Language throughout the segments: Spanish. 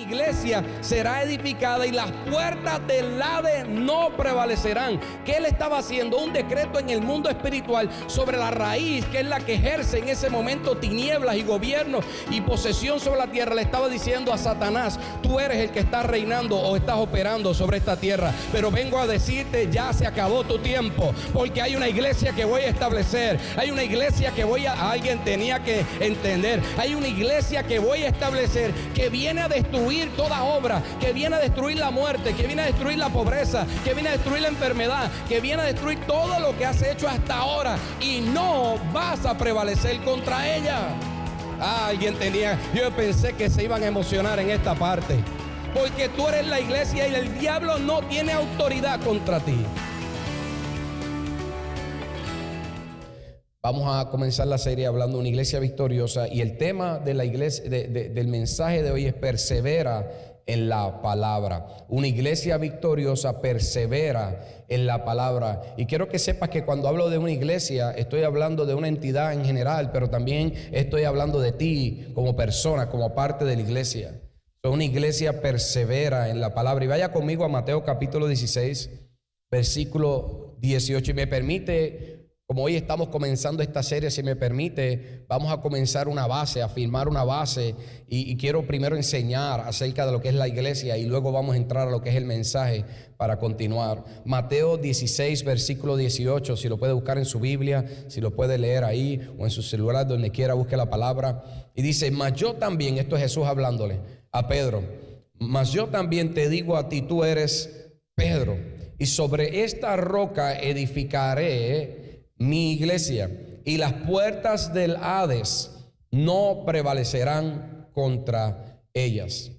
iglesia será edificada y las puertas del Hades no prevalecerán. ¿Qué él estaba haciendo? Un decreto en el mundo espiritual sobre la raíz, que es la que ejerce en ese momento tinieblas y gobierno y posesión sobre la tierra. Le estaba diciendo a Satanás: tú eres el que está reinando o estás operando sobre esta tierra, pero vengo a decirte, ya se acabó tu tiempo, porque hay una iglesia que voy a establecer, hay una iglesia que alguien tenía que entender, hay una iglesia que voy a establecer, que viene a destruir toda obra, que viene a destruir la muerte, que viene a destruir la pobreza, que viene a destruir la enfermedad, que viene a destruir todo lo que has hecho hasta ahora, y no vas a prevalecer contra ella. Yo pensé que se iban a emocionar en esta parte, porque tú eres la iglesia y el diablo no tiene autoridad contra ti. Vamos a comenzar la serie hablando de una iglesia victoriosa, y el tema de la iglesia, del mensaje de hoy es: persevera en la palabra. Una iglesia victoriosa persevera en la palabra. Y quiero que sepas que cuando hablo de una iglesia, estoy hablando de una entidad en general, pero también estoy hablando de ti como persona, como parte de la iglesia. Una iglesia persevera en la palabra. Y vaya conmigo a Mateo capítulo 16, versículo 18. Y me permite, como hoy estamos comenzando esta serie, si me permite, vamos a comenzar una base, a firmar una base, y quiero primero enseñar acerca de lo que es la iglesia y luego vamos a entrar a lo que es el mensaje para continuar. Mateo 16, versículo 18, si lo puede buscar en su Biblia, si lo puede leer ahí o en su celular, donde quiera, busque la palabra. Y dice: mas yo también, esto es Jesús hablándole a Pedro, mas yo también te digo a ti, tú eres Pedro, y sobre esta roca edificaré mi iglesia, y las puertas del Hades no prevalecerán contra ellas.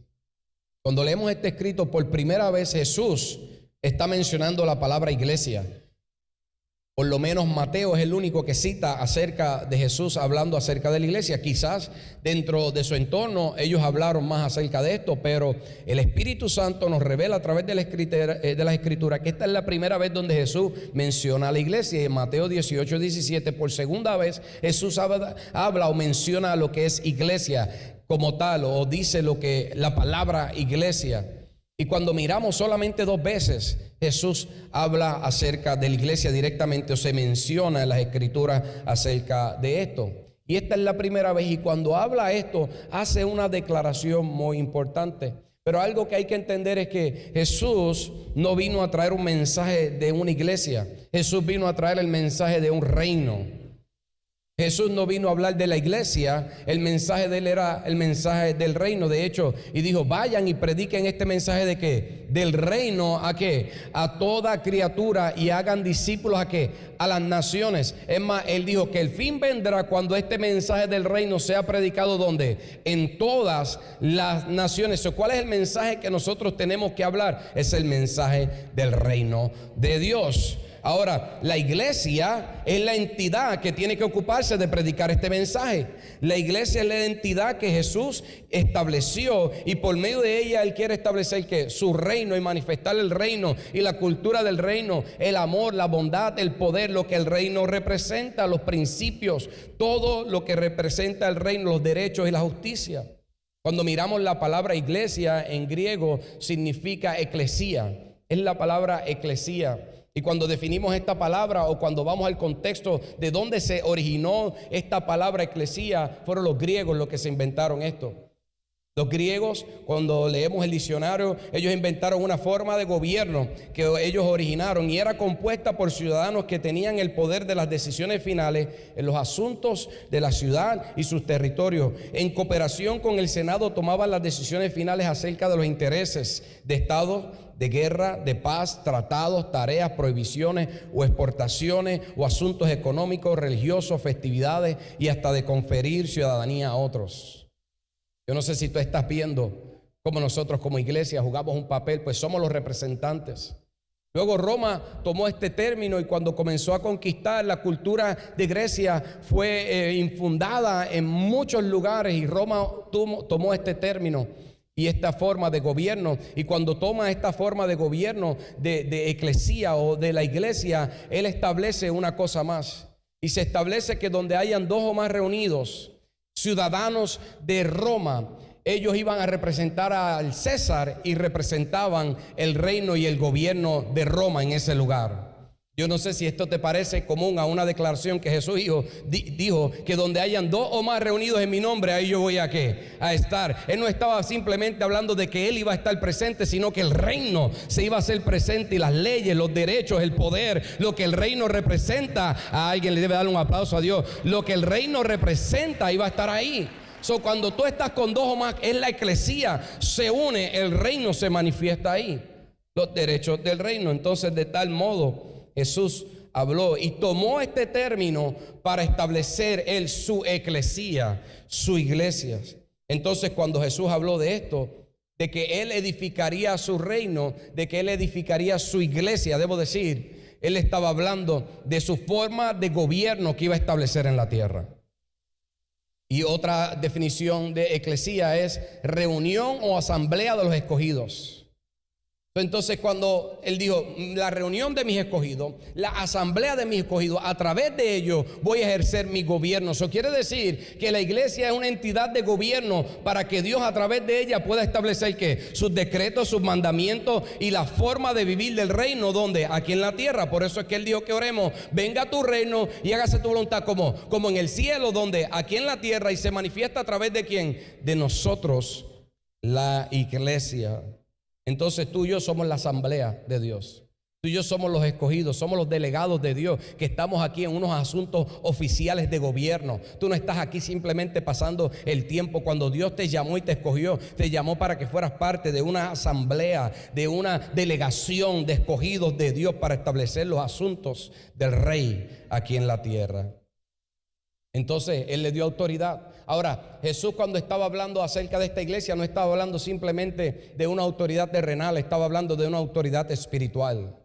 Cuando leemos este escrito por primera vez, Jesús está mencionando la palabra iglesia. Por lo menos Mateo es el único que cita acerca de Jesús hablando acerca de la iglesia. Quizás dentro de su entorno ellos hablaron más acerca de esto, pero el Espíritu Santo nos revela a través de las Escrituras que esta es la primera vez donde Jesús menciona a la iglesia. Y en Mateo 18, 17, por segunda vez Jesús habla o menciona lo que es iglesia como tal, o dice lo que la palabra iglesia. Y cuando miramos solamente dos veces, Jesús habla acerca de la iglesia directamente, o se menciona en las Escrituras acerca de esto. Y esta es la primera vez, y cuando habla esto, hace una declaración muy importante. Pero algo que hay que entender es que Jesús no vino a traer un mensaje de una iglesia. Jesús vino a traer el mensaje de un reino. Jesús no vino a hablar de la iglesia, el mensaje de él era el mensaje del reino. De hecho, y dijo: vayan y prediquen este mensaje de ¿qué? Del reino, ¿a qué? A toda criatura, y hagan discípulos ¿a qué? A las naciones. Es más, él dijo que el fin vendrá cuando este mensaje del reino sea predicado ¿dónde? En todas las naciones. ¿Cuál es el mensaje que nosotros tenemos que hablar? Es el mensaje del reino de Dios. Ahora, la iglesia es la entidad que tiene que ocuparse de predicar este mensaje. La iglesia es la entidad que Jesús estableció, y por medio de ella Él quiere establecer que su reino y manifestar el reino y la cultura del reino, el amor, la bondad, el poder, lo que el reino representa, los principios, todo lo que representa el reino, los derechos y la justicia. Cuando miramos la palabra iglesia en griego significa eclesía, es la palabra eclesía. Y cuando definimos esta palabra, o cuando vamos al contexto de dónde se originó esta palabra eclesía, fueron los griegos los que se inventaron esto. Los griegos, cuando leemos el diccionario, ellos inventaron una forma de gobierno que ellos originaron, y era compuesta por ciudadanos que tenían el poder de las decisiones finales en los asuntos de la ciudad y sus territorios. En cooperación con el Senado tomaban las decisiones finales acerca de los intereses de Estado, de guerra, de paz, tratados, tareas, prohibiciones o exportaciones, o asuntos económicos, religiosos, festividades, y hasta de conferir ciudadanía a otros. Yo no sé si tú estás viendo cómo nosotros como iglesia jugamos un papel, pues somos los representantes. Luego Roma tomó este término, y cuando comenzó a conquistar, la cultura de Grecia fue infundada en muchos lugares, y Roma tomó este término y esta forma de gobierno. Y cuando toma esta forma de gobierno de eclesía o de la iglesia, él establece una cosa más, y se establece que donde hayan dos o más reunidos ciudadanos de Roma, ellos iban a representar al César y representaban el reino y el gobierno de Roma en ese lugar. Yo no sé si esto te parece común a una declaración que Jesús dijo que donde hayan 2 o más reunidos en mi nombre, ahí yo voy a estar. Él no estaba simplemente hablando de que él iba a estar presente, sino que el reino se iba a hacer presente, y las leyes, los derechos, el poder, lo que el reino representa. A alguien le debe dar un aplauso a Dios. Lo que el reino representa iba a estar ahí. Cuando tú estás con 2 o más, es la eclesía, se une, el reino se manifiesta ahí, los derechos del reino. Entonces, de tal modo Jesús habló y tomó este término para establecer él su eclesía, su iglesia. Entonces, cuando Jesús habló de esto, de que él edificaría su reino, de que él edificaría su iglesia, debo decir, él estaba hablando de su forma de gobierno que iba a establecer en la tierra. Y otra definición de eclesía es reunión o asamblea de los escogidos. Entonces, cuando él dijo la reunión de mis escogidos, la asamblea de mis escogidos, a través de ellos voy a ejercer mi gobierno. Eso quiere decir que la iglesia es una entidad de gobierno para que Dios a través de ella pueda establecer que sus decretos, sus mandamientos y la forma de vivir del reino, donde aquí en la tierra. Por eso es que él dijo que oremos: venga tu reino y hágase tu voluntad como en el cielo, donde aquí en la tierra, y se manifiesta a través de ¿quién? De nosotros, la iglesia. Entonces tú y yo somos la asamblea de Dios. Tú y yo somos los escogidos, somos los delegados de Dios, que estamos aquí en unos asuntos oficiales de gobierno. Tú no estás aquí simplemente pasando el tiempo. Cuando Dios te llamó y te escogió, te llamó para que fueras parte de una asamblea, de una delegación de escogidos de Dios para establecer los asuntos del rey aquí en la tierra. Entonces él le dio autoridad. Ahora, Jesús, cuando estaba hablando acerca de esta iglesia, no estaba hablando simplemente de una autoridad terrenal, estaba hablando de una autoridad espiritual.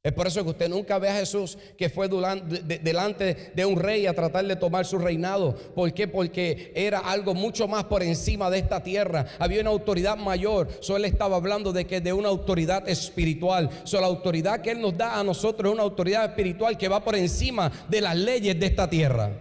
Es por eso que usted nunca ve a Jesús que fue delante de un rey a tratar de tomar su reinado. ¿Por qué? Porque era algo mucho más por encima de esta tierra. Había una autoridad mayor. Él estaba hablando de una autoridad espiritual. La autoridad que él nos da a nosotros es una autoridad espiritual que va por encima de las leyes de esta tierra.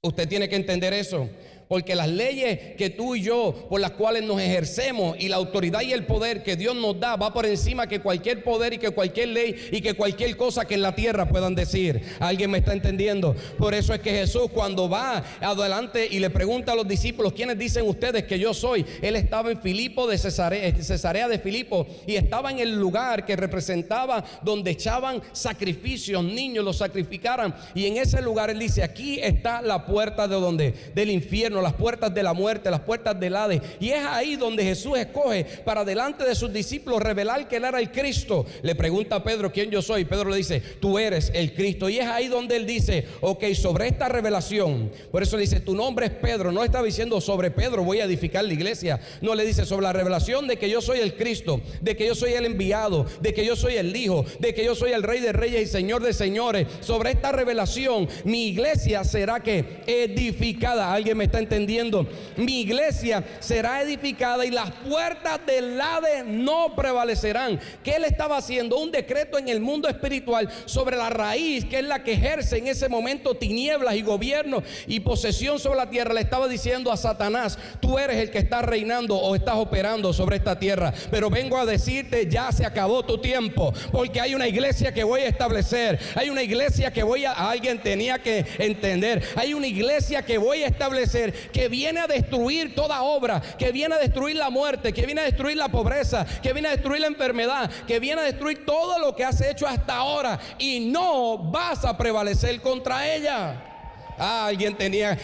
Usted tiene que entender eso, porque las leyes que tú y yo, por las cuales nos ejercemos, y la autoridad y el poder que Dios nos da, va por encima que cualquier poder y que cualquier ley y que cualquier cosa que en la tierra puedan decir. ¿Alguien me está entendiendo? Por eso es que Jesús, cuando va adelante y le pregunta a los discípulos: ¿quiénes dicen ustedes que yo soy? Él estaba en Filipo de Cesarea de Filipo, y estaba en el lugar que representaba donde echaban sacrificios, niños los sacrificaran, y en ese lugar él dice: aquí está la puerta de donde, del infierno, las puertas de la muerte, las puertas del Hades. Y es ahí donde Jesús escoge para delante de sus discípulos revelar que él era el Cristo. Le pregunta a Pedro: ¿quién yo soy? Pedro le dice: tú eres el Cristo. Y es ahí donde él dice: ok, sobre esta revelación, por eso le dice: tu nombre es Pedro. No está diciendo sobre Pedro voy a edificar la iglesia. No, le dice: sobre la revelación de que yo soy el Cristo, de que yo soy el enviado, de que yo soy el Hijo, de que yo soy el Rey de Reyes y Señor de Señores. Sobre esta revelación mi iglesia será que edificada. ¿Alguien me está entendiendo? Mi iglesia será edificada y las puertas del Hades no prevalecerán. ¿Qué él estaba haciendo? Un decreto en el mundo espiritual sobre la raíz, que es la que ejerce en ese momento tinieblas y gobierno y posesión sobre la tierra. Le estaba diciendo a Satanás: tú eres el que está reinando o estás operando sobre esta tierra, pero vengo a decirte: ya se acabó tu tiempo, porque hay una iglesia que voy a establecer. Hay una iglesia que alguien tenía que entender. Hay una iglesia que voy a establecer, que viene a destruir toda obra, que viene a destruir la muerte, que viene a destruir la pobreza, que viene a destruir la enfermedad, que viene a destruir todo lo que has hecho hasta ahora, y no vas a prevalecer contra ella.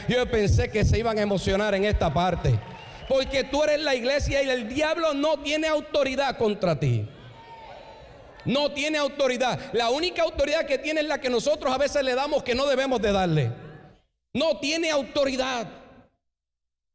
Yo pensé que se iban a emocionar en esta parte, porque tú eres la iglesia y el diablo no tiene autoridad contra ti. No tiene autoridad. La única autoridad que tiene es la que nosotros a veces le damos, que no debemos de darle. No tiene autoridad.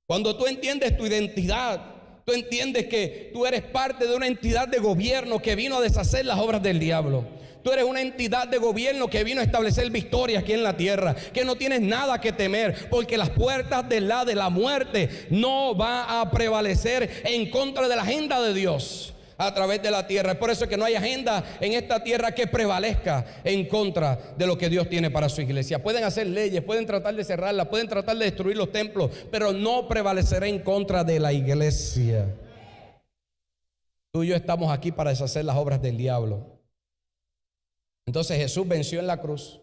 Cuando tú entiendes tu identidad, tú entiendes que tú eres parte de una entidad de gobierno que vino a deshacer las obras del diablo. Tú eres una entidad de gobierno que vino a establecer victoria aquí en la tierra, que no tienes nada que temer, porque las puertas de la muerte no va a prevalecer en contra de la agenda de Dios. a través de la tierra. Es por eso que no hay agenda en esta tierra que prevalezca en contra de lo que Dios tiene para su iglesia. Pueden hacer leyes, pueden tratar de cerrarla, pueden tratar de destruir los templos, pero no prevalecerá en contra de la iglesia. Tú y yo estamos aquí para deshacer las obras del diablo. Entonces Jesús venció en la cruz,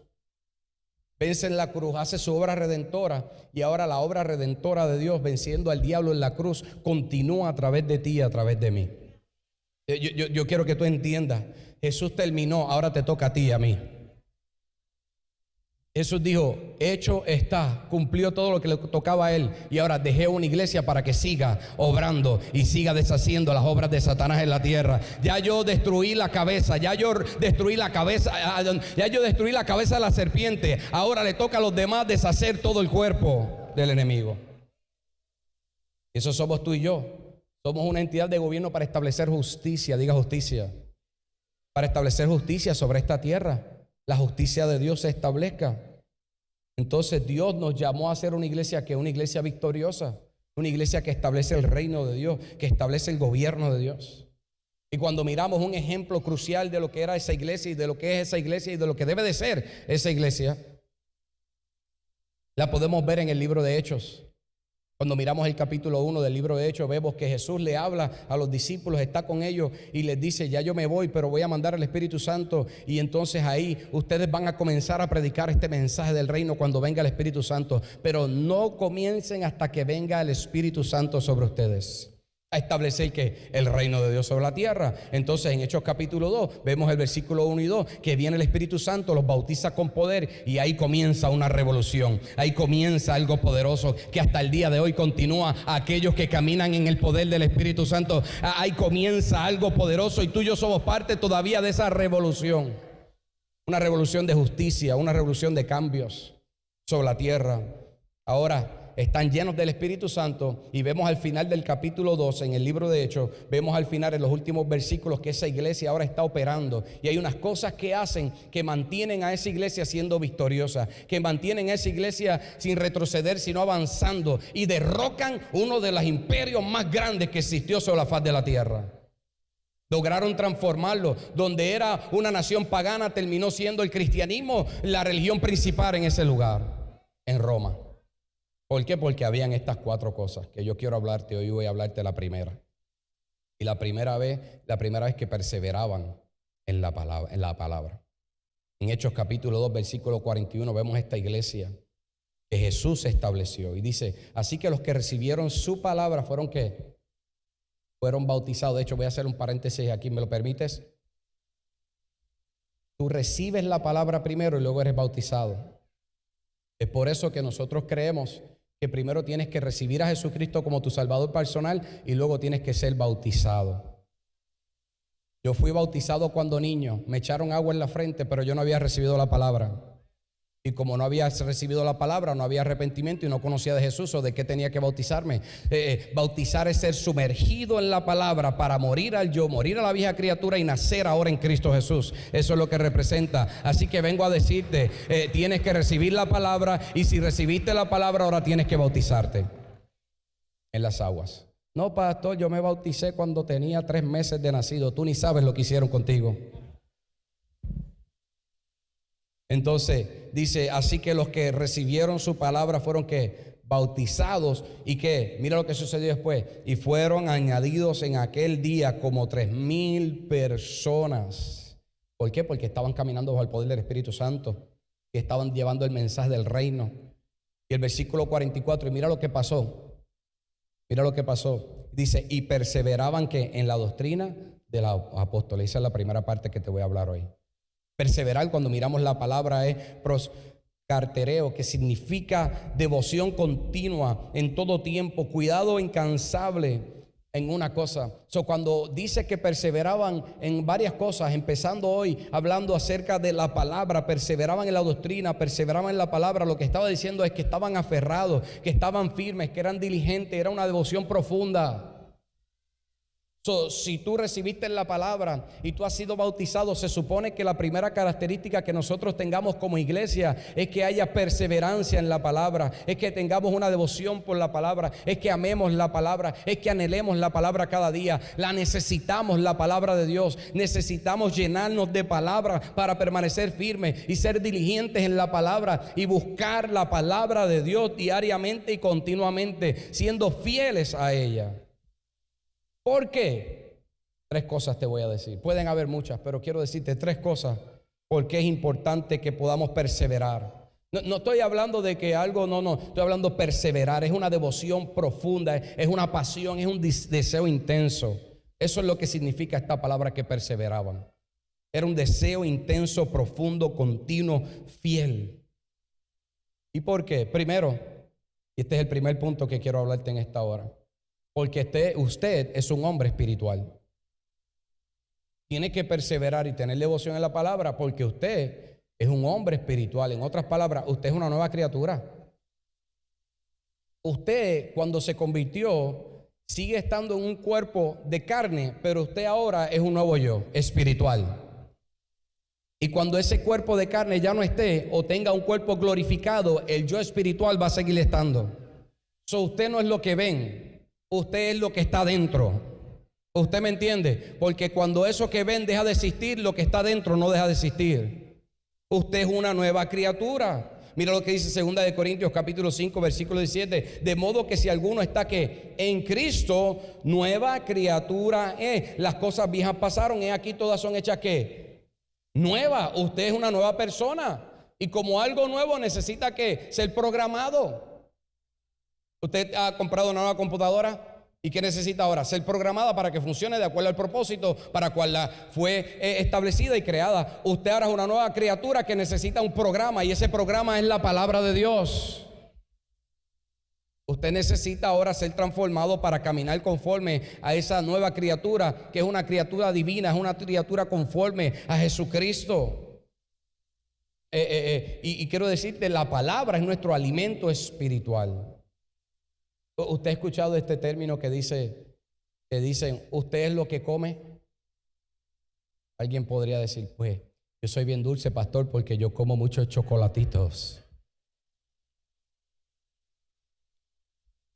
vence en la cruz, hace su obra redentora, y ahora la obra redentora de Dios, venciendo al diablo en la cruz, continúa a través de ti y a través de mí. Yo quiero que tú entiendas, Jesús terminó, ahora te toca a ti y a mí. Jesús dijo, hecho está, cumplió todo lo que le tocaba a él, y ahora dejé una iglesia para que siga obrando y siga deshaciendo las obras de Satanás en la tierra. Ya yo destruí la cabeza, ya yo destruí la cabeza de la serpiente. Ahora le toca a los demás deshacer todo el cuerpo del enemigo. Eso somos tú y yo. Somos una entidad de gobierno para establecer justicia, diga justicia, para establecer justicia sobre esta tierra. La justicia de Dios se establezca. Entonces Dios nos llamó a ser una iglesia que es una iglesia victoriosa, una iglesia que establece el reino de Dios, que establece el gobierno de Dios. Y cuando miramos un ejemplo crucial de lo que era esa iglesia y de lo que es esa iglesia y de lo que debe de ser esa iglesia, la podemos ver en el libro de Hechos. Cuando miramos el capítulo 1 del libro de Hechos, vemos que Jesús le habla a los discípulos, está con ellos y les dice, ya yo me voy, pero voy a mandar al Espíritu Santo, y entonces ahí ustedes van a comenzar a predicar este mensaje del reino cuando venga el Espíritu Santo, pero no comiencen hasta que venga el Espíritu Santo sobre ustedes, a establecer que el reino de Dios sobre la tierra. Entonces en Hechos capítulo 2 vemos el versículo 1 y 2, que viene el Espíritu Santo, los bautiza con poder, y ahí comienza una revolución, ahí comienza algo poderoso que hasta el día de hoy continúa. Aquellos que caminan en el poder del Espíritu Santo, ahí comienza algo poderoso, y tú y yo somos parte todavía de esa revolución, una revolución de justicia, una revolución de cambios sobre la tierra. Ahora están llenos del Espíritu Santo, y vemos al final del capítulo 12 en el libro de Hechos, vemos al final en los últimos versículos que esa iglesia ahora está operando, y hay unas cosas que hacen que mantienen a esa iglesia siendo victoriosa, que mantienen a esa iglesia sin retroceder sino avanzando, y derrocan uno de los imperios más grandes que existió sobre la faz de la tierra. Lograron transformarlo. Donde era una nación pagana, terminó siendo el cristianismo la religión principal en ese lugar, en Roma. ¿Por qué? Porque habían estas 4 cosas que yo quiero hablarte hoy. Voy a hablarte la primera. Y la primera vez que perseveraban en la palabra. En Hechos capítulo 2 versículo 41 vemos esta iglesia que Jesús estableció, y dice, así que los que recibieron su palabra fueron ¿qué? Fueron bautizados. De hecho, voy a hacer un paréntesis aquí, ¿me lo permites? Tú recibes la palabra primero y luego eres bautizado. Es por eso que nosotros creemos que primero tienes que recibir a Jesucristo como tu Salvador personal y luego tienes que ser bautizado. Yo fui bautizado cuando niño, me echaron agua en la frente, pero yo no había recibido la palabra. Y como no había recibido la palabra, no había arrepentimiento y no conocía de Jesús, o de qué tenía que bautizarme. Bautizar es ser sumergido en la palabra para morir al yo, morir a la vieja criatura y nacer ahora en Cristo Jesús. Eso es lo que representa. Así que vengo a decirte, tienes que recibir la palabra, y si recibiste la palabra, ahora tienes que bautizarte en las aguas. No, pastor, yo me bauticé cuando tenía 3 meses de nacido. Tú ni sabes lo que hicieron contigo. Entonces dice, así que los que recibieron su palabra fueron ¿qué? Bautizados, y ¿qué? Mira lo que sucedió después, y fueron añadidos en aquel día como 3,000 personas. ¿Por qué? Porque estaban caminando bajo el poder del Espíritu Santo, y estaban llevando el mensaje del reino. Y el versículo 44, y mira lo que pasó. Mira lo que pasó. Dice, y perseveraban ¿qué? En la doctrina de los apóstoles. Esa es la primera parte que te voy a hablar hoy. Perseverar, cuando miramos la palabra, es proscartereo, que significa devoción continua en todo tiempo, cuidado incansable en una cosa. Cuando dice que perseveraban en varias cosas, empezando hoy hablando acerca de la palabra, perseveraban en la doctrina, perseveraban en la palabra, lo que estaba diciendo es que estaban aferrados, que estaban firmes, que eran diligentes, era una devoción profunda. Si tú recibiste la palabra y tú has sido bautizado, se supone que la primera característica que nosotros tengamos como iglesia es que haya perseverancia en la palabra, es que tengamos una devoción por la palabra, es que amemos la palabra, es que anhelemos la palabra cada día. La necesitamos, la palabra de Dios. Necesitamos llenarnos de palabra para permanecer firmes y ser diligentes en la palabra y buscar la palabra de Dios diariamente y continuamente, siendo fieles a ella. ¿Por qué? 3 cosas te voy a decir. Pueden haber muchas, pero quiero decirte 3 cosas porque es importante que podamos perseverar. No estoy hablando de que algo, no, estoy hablando de perseverar. Es una devoción profunda, es una pasión, es un deseo intenso. Eso es lo que significa esta palabra que perseveraban. Era un deseo intenso, profundo, continuo, fiel. ¿Y por qué? Primero, y este es el primer punto que quiero hablarte en esta hora. Porque usted es un hombre espiritual. Tiene que perseverar y tener devoción en la palabra porque usted es un hombre espiritual. En otras palabras, usted es una nueva criatura. Usted, cuando se convirtió, sigue estando en un cuerpo de carne, pero usted ahora es un nuevo yo, espiritual. Y cuando ese cuerpo de carne ya no esté o tenga un cuerpo glorificado, el yo espiritual va a seguir estando. Usted no es lo que ven. Usted es lo que está dentro. ¿Usted me entiende? Porque cuando eso que ven deja de existir, lo que está dentro no deja de existir. Usted es una nueva criatura. Mira lo que dice 2 de Corintios capítulo 5 versículo 17. De modo que si alguno está que en Cristo, nueva criatura es. Las cosas viejas pasaron, aquí todas son hechas ¿qué? Nueva. Usted es una nueva persona. Y como algo nuevo necesita ¿qué? Ser programado. Usted ha comprado una nueva computadora y ¿qué necesita ahora? Ser programada para que funcione de acuerdo al propósito para cual la fue establecida y creada. Usted ahora es una nueva criatura que necesita un programa y ese programa es la palabra de Dios. Usted necesita ahora ser transformado para caminar conforme a esa nueva criatura que es una criatura divina, es una criatura conforme a Jesucristo. Y quiero decirte, la palabra es nuestro alimento espiritual. ¿Usted ha escuchado este término que dicen, usted es lo que come? Alguien podría decir, pues, yo soy bien dulce, pastor, porque yo como muchos chocolatitos.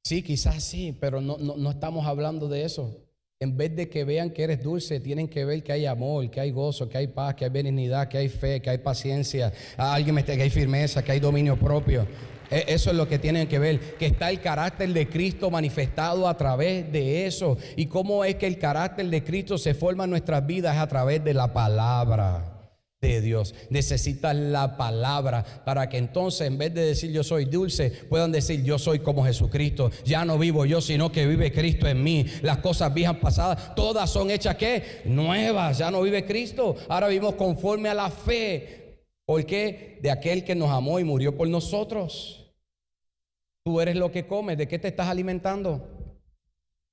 Sí, quizás sí, pero no estamos hablando de eso. En vez de que vean que eres dulce, tienen que ver que hay amor, que hay gozo, que hay paz, que hay benignidad, que hay fe, que hay paciencia, que hay firmeza, que hay dominio propio. Eso es lo que tienen que ver, que está el carácter de Cristo manifestado a través de eso. ¿Y cómo es que el carácter de Cristo se forma en nuestras vidas? Es a través de la palabra de Dios. Necesitas la palabra para que entonces, en vez de decir yo soy dulce, puedan decir yo soy como Jesucristo. Ya no vivo yo, sino que vive Cristo en mí. Las cosas viejas pasadas, todas son hechas ¿qué? Nuevas. Ya no vive Cristo, ahora vivimos conforme a la fe. ¿Por qué? De aquel que nos amó y murió por nosotros. Tú eres lo que comes. ¿De qué te estás alimentando?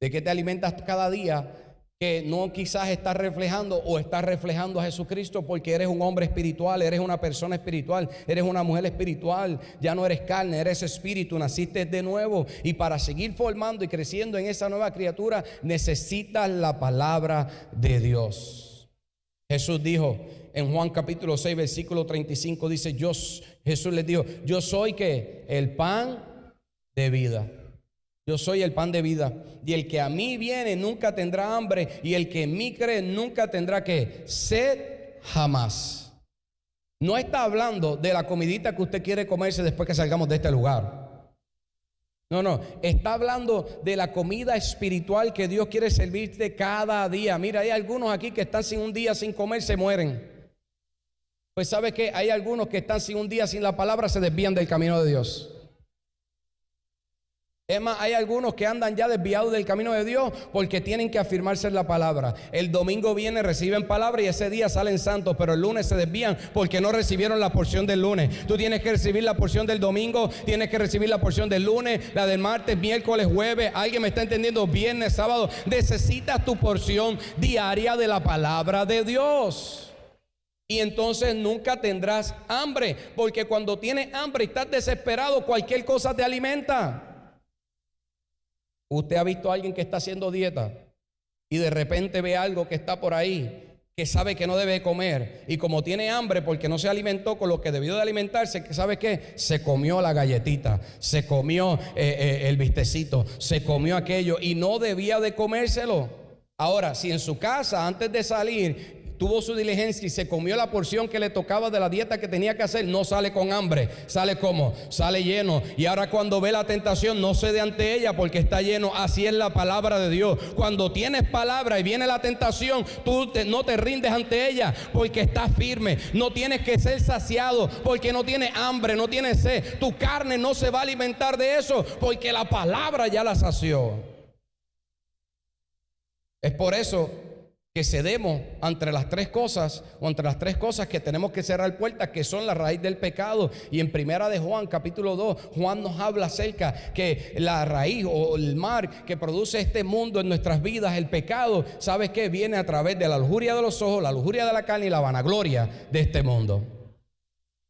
¿De qué te alimentas cada día? Que no quizás estás reflejando o estás reflejando a Jesucristo porque eres un hombre espiritual, eres una persona espiritual, eres una mujer espiritual. Ya no eres carne, eres espíritu, naciste de nuevo. Y para seguir formando y creciendo en esa nueva criatura necesitas la palabra de Dios. Jesús dijo en Juan capítulo 6 versículo 35, dice Jesús les dijo, yo soy ¿qué? El pan de vida. Yo soy el pan de vida. Y el que a mí viene nunca tendrá hambre. Y el que en mí cree nunca tendrá ¿qué? Sed jamás. No está hablando de la comidita que usted quiere comerse después que salgamos de este lugar. No. Está hablando de la comida espiritual que Dios quiere servirte cada día. Mira, hay algunos aquí que están sin un día sin comer, se mueren. Pues ¿sabe qué? Hay algunos que están sin un día sin la palabra, se desvían del camino de Dios. Es más, hay algunos que andan ya desviados del camino de Dios porque tienen que afirmarse en la palabra. El domingo viene, reciben palabra y ese día salen santos, pero el lunes se desvían porque no recibieron la porción del lunes. Tú tienes que recibir la porción del domingo, tienes que recibir la porción del lunes, la del martes, miércoles, jueves. ¿Alguien me está entendiendo? Viernes, sábado. Necesitas tu porción diaria de la palabra de Dios. Y entonces nunca tendrás hambre, porque cuando tienes hambre y estás desesperado, cualquier cosa te alimenta. ¿Usted ha visto a alguien que está haciendo dieta? y de repente ve algo que está por ahí, que sabe que no debe comer, y como tiene hambre porque no se alimentó con lo que debió de alimentarse, que sabe que se comió la galletita, se comió el bistecito, se comió aquello y no debía de comérselo. Ahora, si en su casa antes de salir tuvo su diligencia y se comió la porción que le tocaba de la dieta que tenía que hacer, no sale con hambre, sale como, sale lleno. Y ahora cuando ve la tentación no cede ante ella porque está lleno. Así es la palabra de Dios. Cuando tienes palabra y viene la tentación, tú no te rindes ante ella porque estás firme. No tienes que ser saciado porque no tienes hambre, no tienes sed. Tu carne no se va a alimentar de eso porque la palabra ya la sació. Es por eso que cedemos entre las tres cosas, o entre las tres cosas que tenemos que cerrar puertas, que son la raíz del pecado. Y en primera de Juan, capítulo 2, Juan nos habla acerca que la raíz o el mar que produce este mundo en nuestras vidas, el pecado, ¿sabes qué? Viene a través de la lujuria de los ojos, la lujuria de la carne y la vanagloria de este mundo.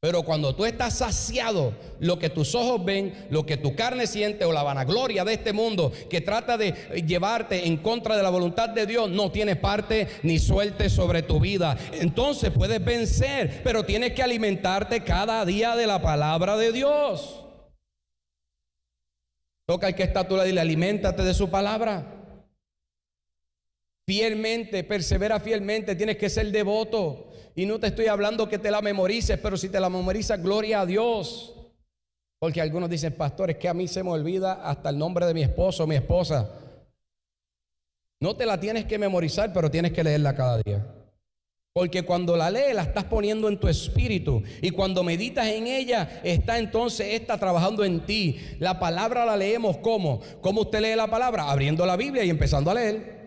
Pero cuando tú estás saciado, lo que tus ojos ven, lo que tu carne siente o la vanagloria de este mundo que trata de llevarte en contra de la voluntad de Dios, no tiene parte ni suerte sobre tu vida. Entonces puedes vencer, pero tienes que alimentarte cada día de la palabra de Dios. Toca al que está a tu lado y dile: aliméntate de su palabra. Fielmente, persevera fielmente, tienes que ser devoto. Y no te estoy hablando que te la memorices, pero si te la memorizas, gloria a Dios. Porque algunos dicen: pastor, es que a mí se me olvida hasta el nombre de mi esposo o mi esposa. No te la tienes que memorizar, pero tienes que leerla cada día. Porque cuando la lees, la estás poniendo en tu espíritu. Y cuando meditas en ella, está entonces esta trabajando en ti. La palabra la leemos ¿cómo? ¿Cómo usted lee la palabra? Abriendo la Biblia y empezando a leer.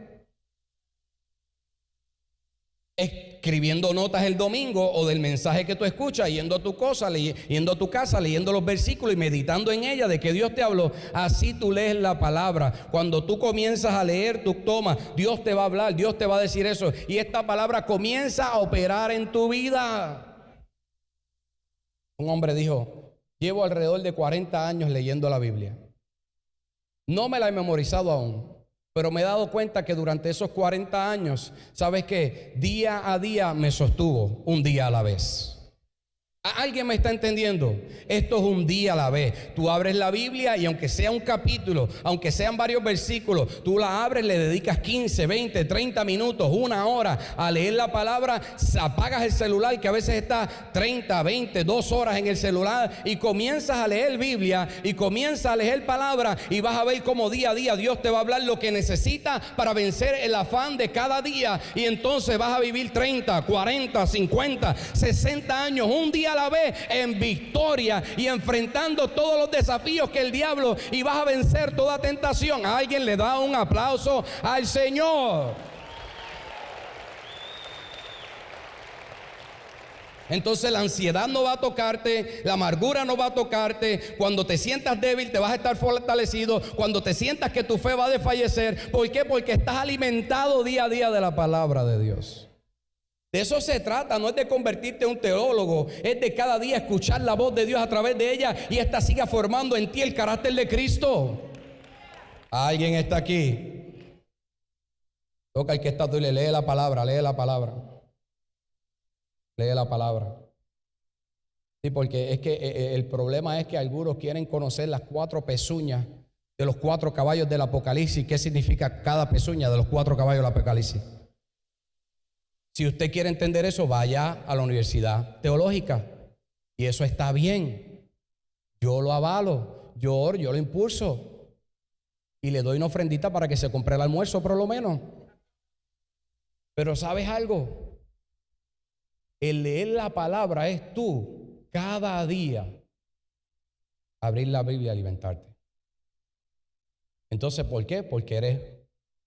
Escribiendo notas el domingo o del mensaje que tú escuchas, yendo a tu casa, leyendo los versículos y meditando en ella de que Dios te habló. Así tú lees la palabra. Cuando tú comienzas a leer, tú tomas, Dios te va a hablar, Dios te va a decir eso, y esta palabra comienza a operar en tu vida. Un hombre dijo: llevo alrededor de 40 años leyendo la Biblia. No me la he memorizado aún, pero me he dado cuenta que durante esos 40 años, ¿sabes qué? Día a día me sostuvo, un día a la vez. ¿Alguien me está entendiendo? Esto es un día a la vez. Tú abres la Biblia y aunque sea un capítulo, aunque sean varios versículos, tú la abres, le dedicas 15, 20, 30 minutos, una hora a leer la palabra. Apagas el celular, que a veces está 30, 20, 2 horas en el celular, y comienzas a leer Biblia y comienzas a leer palabra, y vas a ver cómo día a día Dios te va a hablar lo que necesitas para vencer el afán de cada día. Y entonces vas a vivir 30, 40, 50, 60 años, un día a la vez, en victoria y enfrentando todos los desafíos que el diablo, y vas a vencer toda tentación. ¿A alguien le da un aplauso al Señor? Entonces la ansiedad no va a tocarte, la amargura no va a tocarte. Cuando te sientas débil, te vas a estar fortalecido. Cuando te sientas que tu fe va a desfallecer, ¿por qué? Porque estás alimentado día a día de la palabra de Dios. De eso se trata, no es de convertirte en un teólogo, es de cada día escuchar la voz de Dios a través de ella, y esta siga formando en ti el carácter de Cristo. ¿Alguien está aquí? Toca al que está tú y le lee la palabra, lee la palabra. Lee la palabra. Sí, porque es que el problema es que algunos quieren conocer las 4 pezuñas de los 4 caballos del Apocalipsis. ¿Qué significa cada pezuña de los 4 caballos del Apocalipsis? Si usted quiere entender eso, vaya a la universidad teológica, y eso está bien. Yo lo avalo, yo oro, yo lo impulso, y le doy una ofrendita para que se compre el almuerzo por lo menos. Pero ¿sabes algo? El leer la palabra es tú cada día abrir la Biblia y alimentarte. Entonces, ¿por qué? Porque eres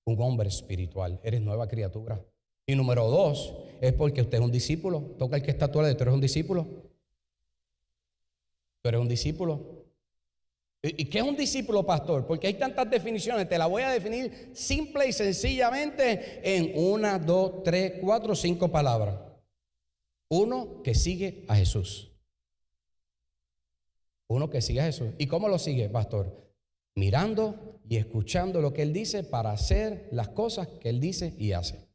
un hombre espiritual, eres nueva criatura. Y número 2, es porque usted es un discípulo. Toca el que está a tu lado: tú eres un discípulo. Tú eres un discípulo. ¿Y qué es un discípulo, pastor? Porque hay tantas definiciones. Te la voy a definir simple y sencillamente en 1, 2, 3, 4, 5 palabras. Uno que sigue a Jesús. Uno que sigue a Jesús. ¿Y cómo lo sigue, pastor? mirando y escuchando lo que Él dice para hacer las cosas que Él dice y hace.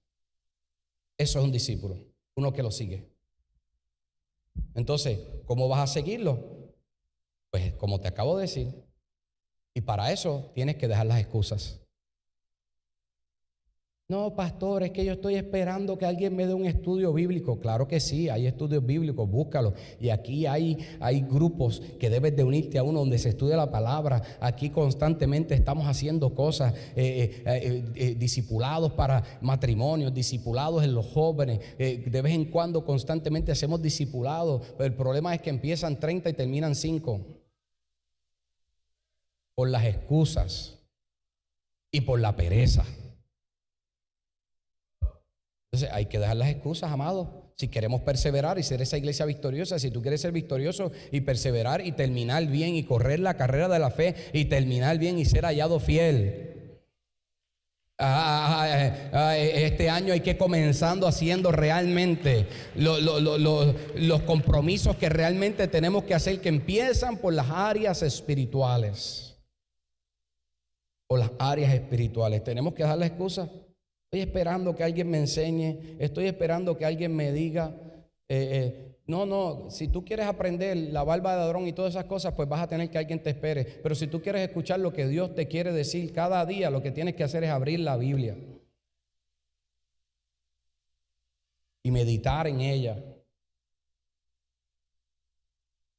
Eso es un discípulo, uno que lo sigue. Entonces, ¿cómo vas a seguirlo? Pues como te acabo de decir. Y para eso tienes que dejar las excusas. No, pastor, es que yo estoy esperando que alguien me dé un estudio bíblico. Claro que sí, hay estudios bíblicos, búscalos. Y aquí hay grupos que debes de unirte a uno donde se estudia la palabra. Aquí constantemente estamos haciendo cosas, discipulados para matrimonios, discipulados en los jóvenes. De vez en cuando constantemente hacemos discipulados. Pero el problema es que empiezan 30 y terminan 5. Por las excusas y por la pereza. Entonces hay que dejar las excusas, amados. Si queremos perseverar y ser esa iglesia victoriosa, si tú quieres ser victorioso y perseverar y terminar bien y correr la carrera de la fe y terminar bien y ser hallado fiel. Este año hay que ir comenzando haciendo realmente los compromisos que realmente tenemos que hacer, que empiezan por las áreas espirituales. Por las áreas espirituales. Tenemos que dejar la excusa. Estoy esperando que alguien me enseñe, estoy esperando que alguien me diga. No, si tú quieres aprender la barba de ladrón y todas esas cosas, pues vas a tener que alguien te espere. Pero si tú quieres escuchar lo que Dios te quiere decir cada día, lo que tienes que hacer es abrir la Biblia y meditar en ella.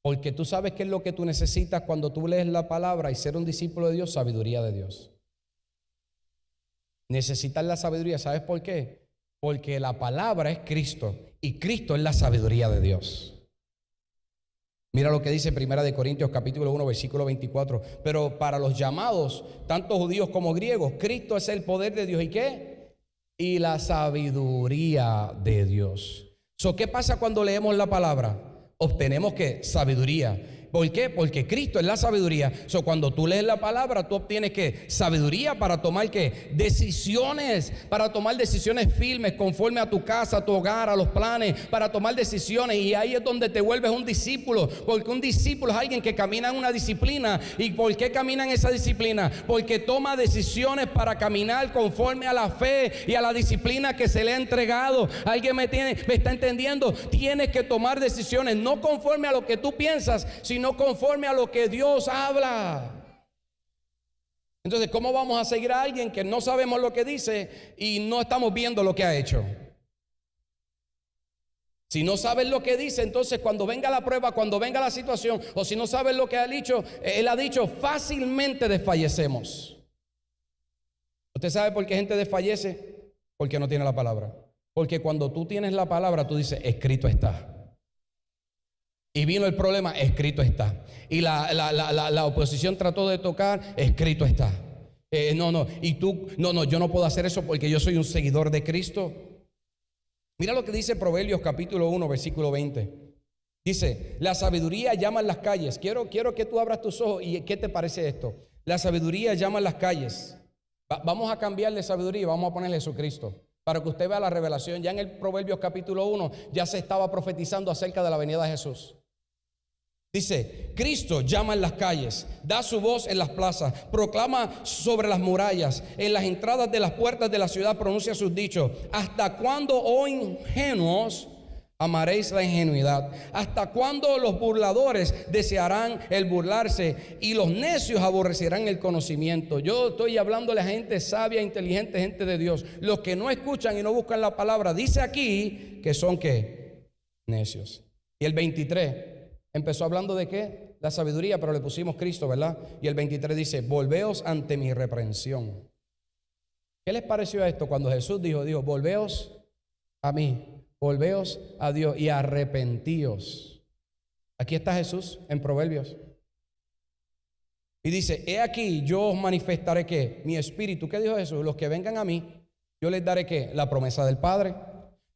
Porque tú sabes qué es lo que tú necesitas cuando tú lees la palabra y ser un discípulo de Dios, sabiduría de Dios. Necesitas la sabiduría, ¿sabes por qué? Porque la palabra es Cristo y Cristo es la sabiduría de Dios. Mira lo que dice 1 Corintios capítulo 1 versículo 24. Pero para los llamados, tanto judíos como griegos, Cristo es el poder de Dios. ¿Y qué? Y la sabiduría de Dios. ¿Qué pasa cuando leemos la palabra? Obtenemos ¿qué? Sabiduría. ¿Por qué? Porque Cristo es la sabiduría. Cuando tú lees la palabra, tú obtienes ¿qué? Sabiduría para tomar ¿qué? Decisiones, para tomar decisiones firmes conforme a tu casa, a tu hogar, a los planes, para tomar decisiones. Y ahí es donde te vuelves un discípulo, porque un discípulo es alguien que camina en una disciplina. ¿Y por qué camina en esa disciplina? Porque toma decisiones para caminar conforme a la fe y a la disciplina que se le ha entregado. ¿Alguien me está entendiendo? Tienes que tomar decisiones no conforme a lo que tú piensas, sino conforme a lo que Dios habla. Entonces, ¿cómo vamos a seguir a alguien que no sabemos lo que dice y no estamos viendo lo que ha hecho? Si no sabes lo que dice, entonces cuando venga la prueba, cuando venga la situación, o si no sabes lo que él ha dicho, fácilmente desfallecemos. ¿Usted sabe por qué gente desfallece? Porque no tiene la palabra. Porque cuando tú tienes la palabra, tú dices, escrito está. Y vino el problema, escrito está. Y la oposición trató de tocar, escrito está. Yo no puedo hacer eso porque yo soy un seguidor de Cristo. Mira lo que dice Proverbios capítulo 1 versículo 20. Dice, la sabiduría llama en las calles. Quiero que tú abras tus ojos. ¿Y qué te parece esto? La sabiduría llama en las calles. Vamos a cambiarle sabiduría y vamos a ponerle Jesucristo, para que usted vea la revelación. Ya en el Proverbios capítulo 1 ya se estaba profetizando acerca de la venida de Jesús. Dice, Cristo llama en las calles, da su voz en las plazas, proclama sobre las murallas, en las entradas de las puertas de la ciudad pronuncia sus dichos. ¿Hasta cuándo, oh ingenuos, amaréis la ingenuidad? ¿Hasta cuándo los burladores desearán el burlarse y los necios aborrecerán el conocimiento? Yo estoy hablando a la gente sabia, inteligente, gente de Dios. Los que no escuchan y no buscan la palabra, dice aquí que son ¿qué? Necios. Y el 23 empezó hablando de ¿qué? La sabiduría, pero le pusimos Cristo, ¿verdad? Y el 23 dice, volveos ante mi reprensión. ¿Qué les pareció a esto cuando Jesús dijo, volveos a mí, volveos a Dios y arrepentíos? Aquí está Jesús en Proverbios. Y dice, he aquí yo os manifestaré ¿qué? Mi espíritu. ¿Qué dijo Jesús? Los que vengan a mí, yo les daré ¿qué? La promesa del Padre.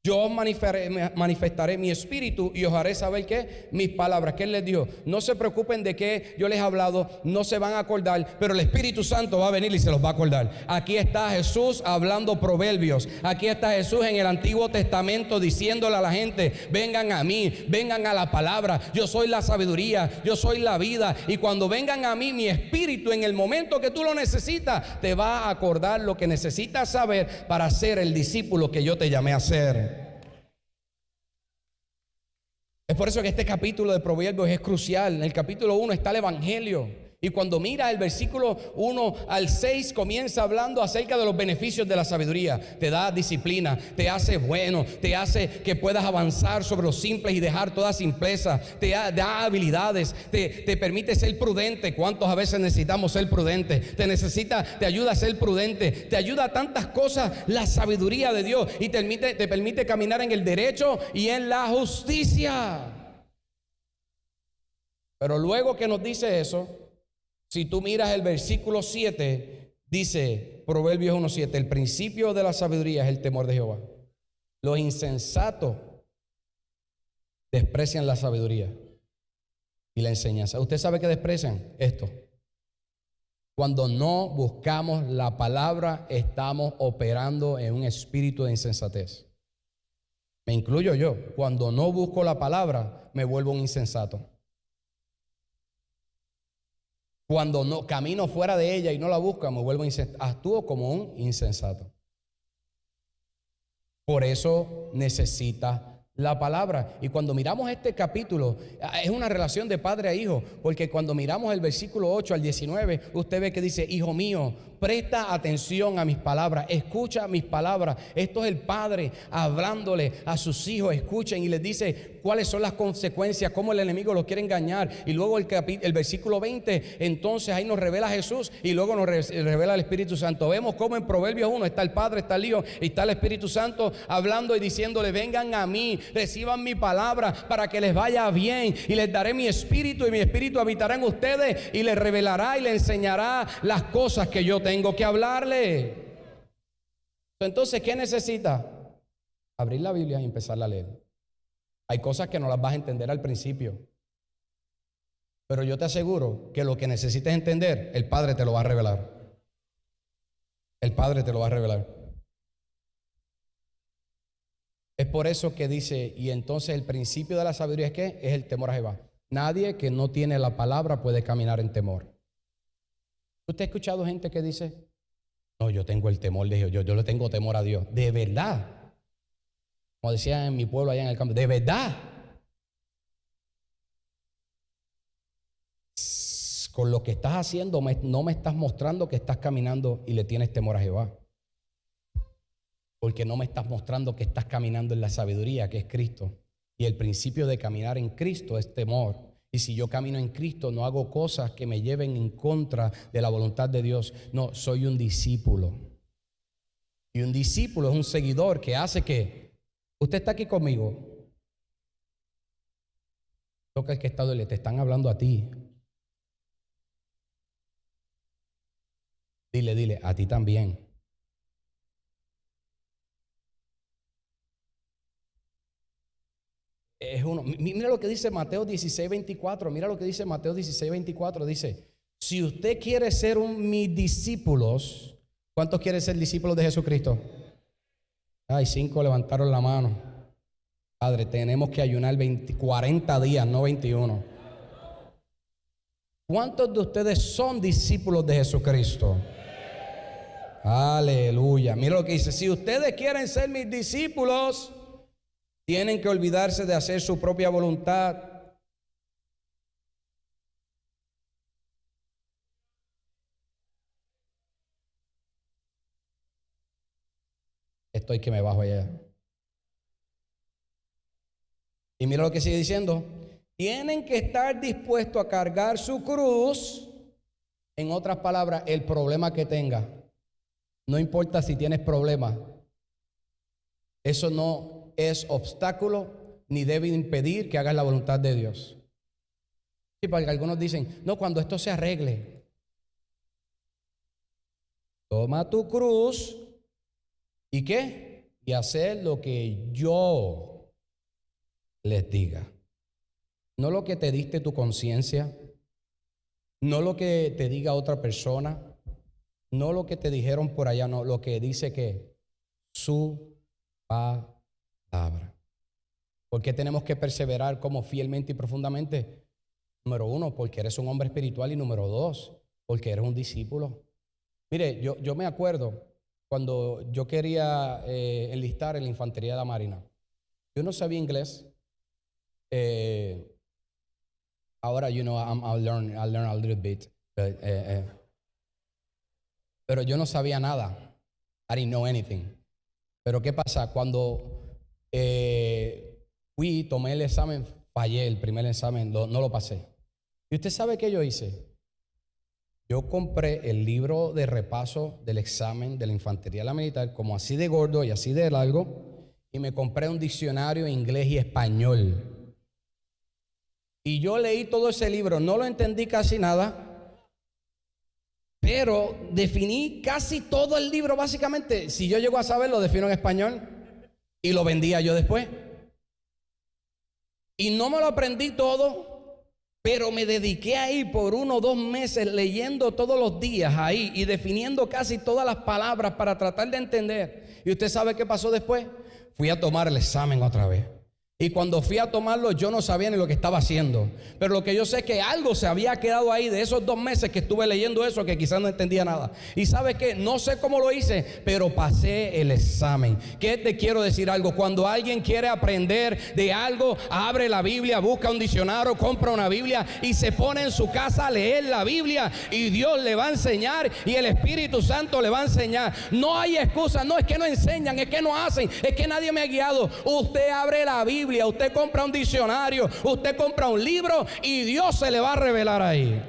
Yo manifestaré mi espíritu y os haré saber que mis palabras. Que Él les dijo, no se preocupen de que yo les he hablado, no se van a acordar, pero el Espíritu Santo va a venir y se los va a acordar. Aquí está Jesús hablando proverbios. Aquí está Jesús en el Antiguo Testamento diciéndole a la gente, vengan a mí, vengan a la palabra. Yo soy la sabiduría, yo soy la vida. Y cuando vengan a mí, mi espíritu, en el momento que tú lo necesitas, te va a acordar lo que necesitas saber para ser el discípulo que yo te llamé a ser. Es por eso que este capítulo de Proverbios es crucial. En el capítulo 1 está el Evangelio. Y cuando mira el versículo 1 al 6, comienza hablando acerca de los beneficios de la sabiduría. Te da disciplina, te hace bueno, te hace que puedas avanzar sobre los simples y dejar toda simpleza. Te da habilidades, te permite ser prudente. ¿Cuántos a veces necesitamos ser prudentes? Te ayuda a ser prudente, te ayuda a tantas cosas la sabiduría de Dios. Y te permite caminar en el derecho y en la justicia. Pero luego que nos dice eso, si tú miras el versículo 7, dice Proverbios 1:7, el principio de la sabiduría es el temor de Jehová. Los insensatos desprecian la sabiduría y la enseñanza. ¿Usted sabe qué desprecian? Esto. Cuando no buscamos la palabra, estamos operando en un espíritu de insensatez. Me incluyo yo. Cuando no busco la palabra, me vuelvo un insensato. Cuando no camino fuera de ella y no la busco, me vuelvo insensato. Actúo como un insensato. Por eso necesita la palabra. Y cuando miramos este capítulo, es una relación de padre a hijo, porque cuando miramos el versículo 8 al 19, usted ve que dice, hijo mío, presta atención a mis palabras, escucha mis palabras. Esto es el padre hablándole a sus hijos, escuchen, y les dice cuáles son las consecuencias, cómo el enemigo los quiere engañar. Y luego el versículo 20, entonces ahí nos revela Jesús y luego nos revela el Espíritu Santo. Vemos cómo en Proverbios 1 está el Padre, está el Hijo y está el Espíritu Santo hablando y diciéndole, vengan a mí, reciban mi palabra para que les vaya bien, y les daré mi espíritu y mi espíritu habitará en ustedes y les revelará y les enseñará las cosas que yo tengo que hablarle. Entonces, ¿qué necesita? Abrir la Biblia y empezarla a leer. Hay cosas que no las vas a entender al principio, pero yo te aseguro que lo que necesites entender, el Padre te lo va a revelar. El Padre te lo va a revelar. Es por eso que dice, y entonces el principio de la sabiduría es ¿qué? Es el temor a Jehová. Nadie que no tiene la palabra puede caminar en temor. ¿Usted ha escuchado gente que dice, no, yo tengo el temor de Dios, yo le tengo temor a Dios? De verdad. Como decía en mi pueblo allá en el campo, de verdad. Con lo que estás haciendo no me estás mostrando que estás caminando y le tienes temor a Jehová. Porque no me estás mostrando que estás caminando en la sabiduría que es Cristo. Y el principio de caminar en Cristo es temor. Y si yo camino en Cristo, no hago cosas que me lleven en contra de la voluntad de Dios. No, soy un discípulo. Y un discípulo es un seguidor que hace que... Usted está aquí conmigo. Toca el que está doble, te están hablando a ti. Dile, a ti también. Mira lo que dice Mateo 16:24. Mira lo que dice Mateo 16:24. Dice, si usted quiere ser mis discípulos, ¿cuántos quieren ser discípulos de Jesucristo? Ay, 5 levantaron la mano. Padre, tenemos que ayunar 40 días, no 21. ¿Cuántos de ustedes son discípulos de Jesucristo? Aleluya. Mira lo que dice, si ustedes quieren ser mis discípulos, tienen que olvidarse de hacer su propia voluntad. Estoy que me bajo allá. Y mira lo que sigue diciendo. Tienen que estar dispuestos a cargar su cruz. En otras palabras, el problema que tenga. No importa si tienes problemas. Eso no es obstáculo ni debe impedir que hagas la voluntad de Dios. Sí, porque algunos dicen, no, cuando esto se arregle, toma tu cruz y ¿qué? Y y hacer lo que yo les diga. No lo que te dicte tu conciencia, no lo que te diga otra persona, no lo que te dijeron por allá, no, lo que dice que su palabra. ¿Por qué tenemos que perseverar como fielmente y profundamente? Número uno, porque eres un hombre espiritual, y número dos, porque eres un discípulo. Mire, yo me acuerdo cuando yo quería enlistar en la infantería de la Marina. Yo no sabía inglés. Ahora, I'll learn a little bit. Pero yo no sabía nada. I didn't know anything. Pero ¿qué pasa? Cuando tomé el examen, fallé el primer examen, no lo pasé. ¿Y usted sabe qué yo hice? Yo compré el libro de repaso del examen de la infantería de la militar, como así de gordo y así de largo, y me compré un diccionario inglés y español. Y yo leí todo ese libro, no lo entendí casi nada, pero definí casi todo el libro básicamente. Si yo llego a saber, lo defino en español y lo vendía yo después. Y no me lo aprendí todo, pero me dediqué ahí por 1 o 2 meses leyendo todos los días ahí y definiendo casi todas las palabras para tratar de entender. ¿Y usted sabe qué pasó después? Fui a tomar el examen otra vez. Y cuando fui a tomarlo, yo no sabía ni lo que estaba haciendo. Pero lo que yo sé es que algo se había quedado ahí de esos 2 meses que estuve leyendo eso, que quizás no entendía nada. Y ¿sabe qué? No sé cómo lo hice, pero pasé el examen. ¿Qué te quiero decir algo? Cuando alguien quiere aprender de algo, abre la Biblia, busca un diccionario, compra una Biblia y se pone en su casa a leer la Biblia. Y Dios le va a enseñar y el Espíritu Santo le va a enseñar. No hay excusa, no es que no enseñan, es que no hacen, es que nadie me ha guiado. Usted abre la Biblia. Usted compra un diccionario, usted compra un libro y Dios se le va a revelar ahí.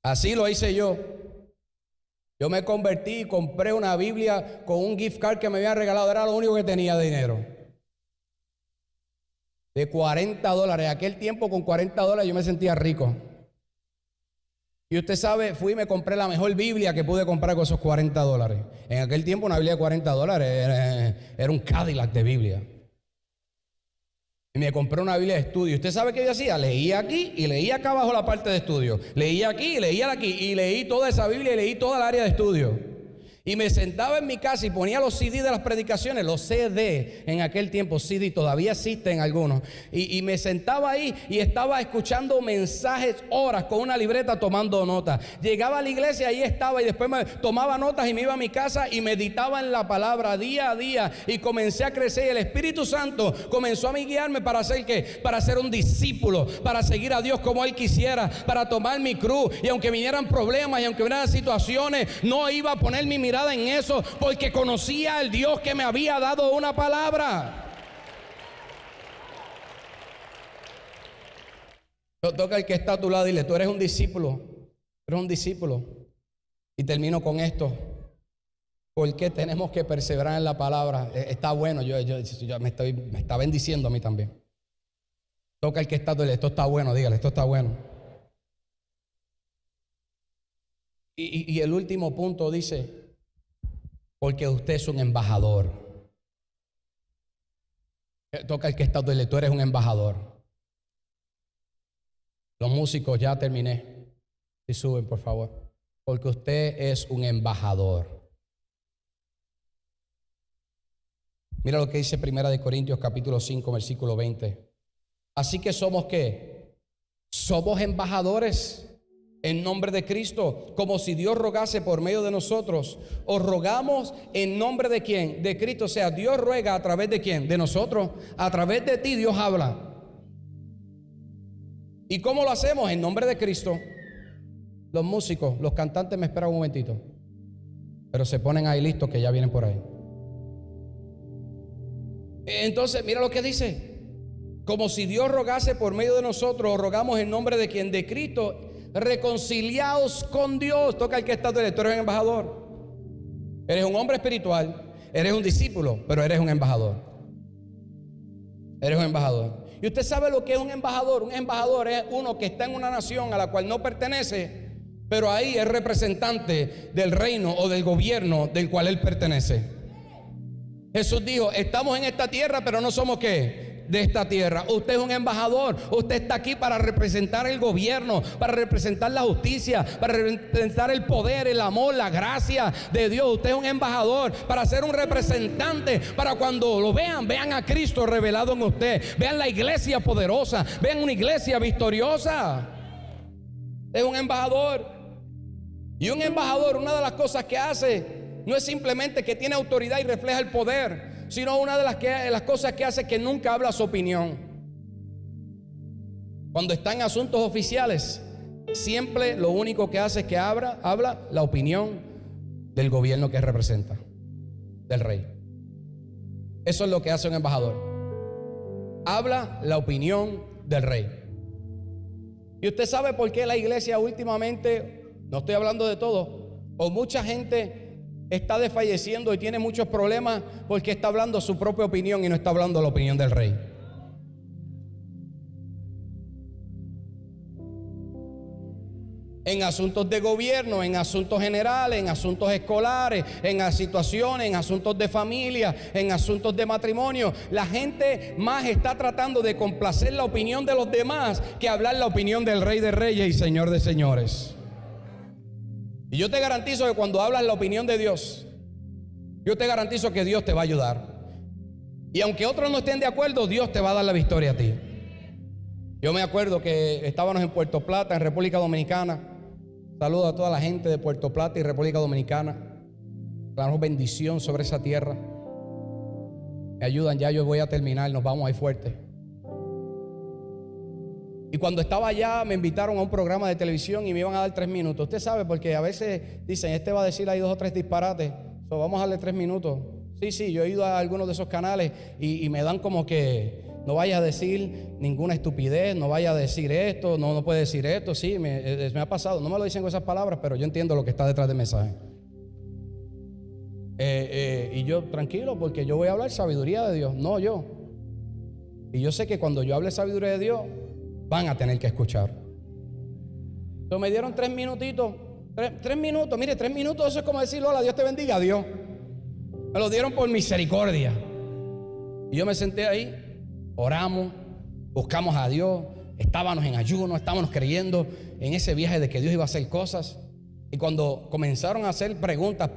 Así lo hice yo. Yo me convertí y compré una Biblia con un gift card que me habían regalado. Era lo único que tenía de dinero. De $40. Aquel tiempo con $40 yo me sentía rico. Y usted sabe, fui y me compré la mejor Biblia que pude comprar con esos $40. En aquel tiempo una Biblia de $40 era un Cadillac de Biblia. Y me compré una Biblia de estudio. ¿Usted sabe qué yo hacía? Leía aquí y leía acá abajo la parte de estudio. Leía aquí y leía aquí. Y leí toda esa Biblia y leí toda el área de estudio. Y me sentaba en mi casa y ponía los CD de las predicaciones, los CD, en aquel tiempo CD, todavía existen algunos. Y me sentaba ahí y estaba escuchando mensajes horas con una libreta tomando notas. Llegaba a la iglesia, ahí estaba y después me tomaba notas y me iba a mi casa y meditaba en la palabra día a día. Y comencé a crecer y el Espíritu Santo comenzó a guiarme para hacer ¿qué? Para ser un discípulo, para seguir a Dios como Él quisiera, para tomar mi cruz. Y aunque vinieran problemas y aunque vinieran situaciones, no iba a poner mi mirada en eso, porque conocía al Dios que me había dado una palabra. Toca el que está a tu lado y dile: tú eres un discípulo, eres un discípulo. Y termino con esto: ¿por qué tenemos que perseverar en la palabra? Está bueno, yo me está bendiciendo a mí también. Toca el que está a tu lado: esto está bueno, dígale, esto está bueno. Y el último punto dice: porque usted es un embajador. Toca el que está, tú eres un embajador. Los músicos, ya terminé. Si suben, por favor. Porque usted es un embajador. Mira lo que dice 1 Corintios capítulo 5, versículo 20. Así que somos ¿qué? Somos embajadores en nombre de Cristo, como si Dios rogase por medio de nosotros. ¿Os rogamos en nombre de quién? De Cristo. O sea, Dios ruega a través de quién? De nosotros. A través de ti Dios habla. ¿Y cómo lo hacemos? En nombre de Cristo. Los músicos, los cantantes me esperan un momentito, pero se ponen ahí listos que ya vienen por ahí. Entonces, mira lo que dice: como si Dios rogase por medio de nosotros, os rogamos en nombre de quién? De Cristo. Reconciliaos con Dios. Toca el que está de tú eres un embajador. Eres un hombre espiritual, eres un discípulo, pero eres un embajador. Eres un embajador. Y usted sabe lo que es un embajador. Un embajador es uno que está en una nación a la cual no pertenece, pero ahí es representante del reino o del gobierno del cual él pertenece. Jesús dijo: estamos en esta tierra, pero no somos ¿qué? De esta tierra. Usted es un embajador. Usted está aquí para representar el gobierno, para representar la justicia, para representar el poder, el amor, la gracia de Dios. Usted es un embajador para ser un representante, para cuando lo vean, vean a Cristo revelado en usted, vean la iglesia poderosa, vean una iglesia victoriosa. Es un embajador. Y un embajador, una de las cosas que hace no es simplemente que tiene autoridad y refleja el poder, sino una de las cosas que hace es que nunca habla su opinión. Cuando está en asuntos oficiales, siempre lo único que hace es que habla la opinión del gobierno que representa, del rey. Eso es lo que hace un embajador. Habla la opinión del rey. Y usted sabe por qué la iglesia últimamente, no estoy hablando de todo, o mucha gente está desfalleciendo y tiene muchos problemas porque está hablando su propia opinión y no está hablando la opinión del rey. En asuntos de gobierno, en asuntos generales, en asuntos escolares, en situaciones, en asuntos de familia, en asuntos de matrimonio, la gente más está tratando de complacer la opinión de los demás que hablar la opinión del Rey de Reyes y Señor de Señores. Y yo te garantizo que cuando hablas la opinión de Dios, yo te garantizo que Dios te va a ayudar. Y aunque otros no estén de acuerdo, Dios te va a dar la victoria a ti. Yo me acuerdo que estábamos en Puerto Plata, en República Dominicana. Saludo a toda la gente de Puerto Plata y República Dominicana. Damos bendición sobre esa tierra. Me ayudan, ya yo voy a terminar, nos vamos ahí fuerte. Y cuando estaba allá me invitaron a un programa de televisión y me iban a dar 3 minutos. Usted sabe, porque a veces dicen, este va a decir ahí 2 o 3 disparates, vamos a darle 3 minutos. Sí, yo he ido a algunos de esos canales y me dan como que no vaya a decir ninguna estupidez, no vaya a decir esto, no puede decir esto. Sí, me ha pasado, no me lo dicen con esas palabras, pero yo entiendo lo que está detrás del mensaje. Y yo tranquilo, porque yo voy a hablar sabiduría de Dios, no yo. Y yo sé que cuando yo hable sabiduría de Dios, van a tener que escuchar. Entonces me dieron 3 minutitos. 3 minutos, mire, 3 minutos, eso es como decir hola, Dios te bendiga, Dios. Me lo dieron por misericordia. Y yo me senté ahí, oramos, buscamos a Dios, estábamos en ayuno, estábamos creyendo en ese viaje de que Dios iba a hacer cosas. Y cuando comenzaron a hacer preguntas,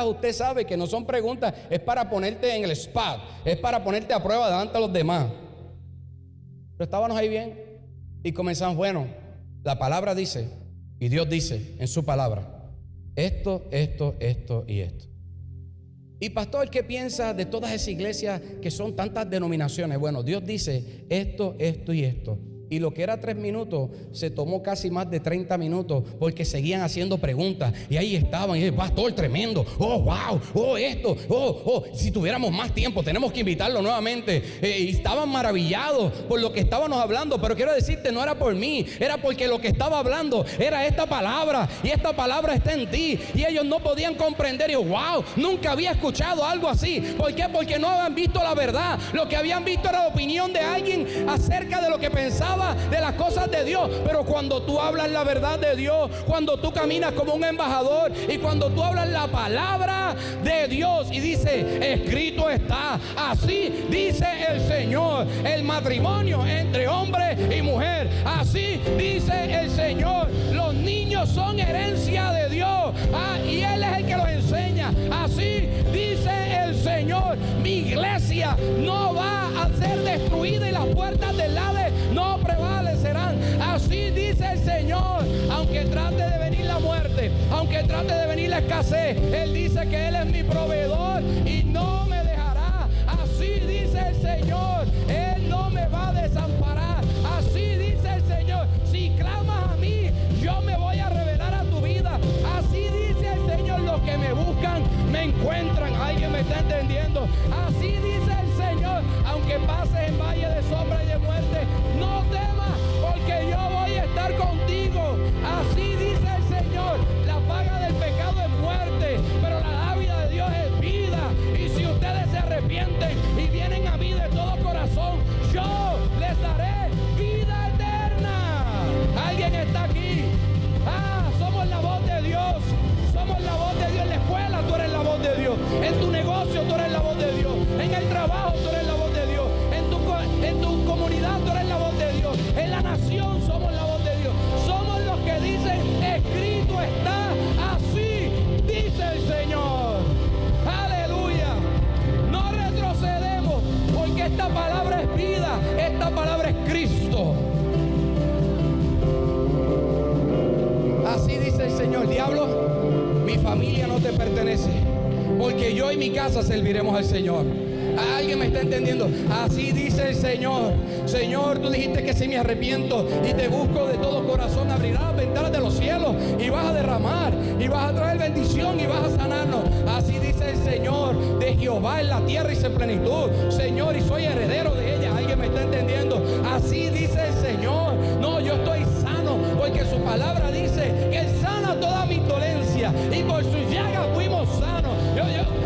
usted sabe que no son preguntas, es para ponerte en el spot, es para ponerte a prueba delante de los demás. Pero estábamos ahí bien. Y comenzamos, bueno, la palabra dice, y Dios dice en su palabra, esto y esto. Y pastor, ¿qué piensa de todas esas iglesias que son tantas denominaciones? Bueno, Dios dice esto y esto. Y lo que era 3 minutos se tomó casi más de 30 minutos porque seguían haciendo preguntas. Y ahí estaban, y el pastor tremendo. Oh, wow, oh, esto, si tuviéramos más tiempo, tenemos que invitarlo nuevamente. Y estaban maravillados por lo que estábamos hablando. Pero quiero decirte, no era por mí, era porque lo que estaba hablando era esta palabra. Y esta palabra está en ti. Y ellos no podían comprender. Y yo, wow, nunca había escuchado algo así. ¿Por qué? Porque no habían visto la verdad. Lo que habían visto era la opinión de alguien acerca de lo que pensaba de las cosas de Dios. Pero cuando tú hablas la verdad de Dios, cuando tú caminas como un embajador y cuando tú hablas la palabra de Dios y dice, escrito está, así dice el Señor, el matrimonio entre hombre y mujer, así dice el Señor, los niños son herencia de Dios, y Él es el que los enseña, así dice el Señor, mi iglesia no va a ser destruida y las puertas del Hades no prevalecerán. Así dice el Señor. Aunque trate de venir la muerte, aunque trate de venir la escasez, Él dice que Él es mi proveedor y no me dejará. Así dice el Señor. Él no me va a desamparar. Así dice el Señor. Si clamas a mí, yo me voy a revelar a tu vida. Así dice el Señor. Los que me buscan, me encuentran. ¿Alguien me está entendiendo? Así dice el Señor. Aunque pases en valle de sombra y de muerte, no temas, porque yo voy a estar contigo. Así dice el Señor. La paga del pecado es muerte, pero la dádiva de Dios es vida. Y si ustedes se arrepienten y vienen a mí de todo corazón, yo les daré vida eterna. ¿Alguien está aquí? Somos somos la voz de Dios. Somos la voz de Dios. En la escuela tú eres la voz de Dios. En tu negocio tú eres la voz de Dios. En el trabajo tú eres la voz de Dios. En tu comunidad tú eres la voz de Dios. En la nación somos la voz de Dios. Somos los que dicen, escrito está, así dice el Señor. Aleluya. No retrocedemos, porque esta palabra es vida, esta palabra es Cristo. Así dice el Señor. Diablo, mi familia no te pertenece, porque yo y mi casa serviremos al Señor. ¿Alguien me está entendiendo? Así dice el Señor. Señor, tú dijiste que si me arrepiento y te busco de todo corazón, abrirás las ventanas de los cielos y vas a derramar y vas a traer bendición y vas a sanarnos. Así dice el Señor. De Jehová en la tierra y su plenitud, Señor, y soy heredero de ella. ¿Alguien me está entendiendo? Así dice el Señor. No, yo estoy sano, porque su palabra dice que Él sana toda mi dolencia y por sus llagas fuimos sanos.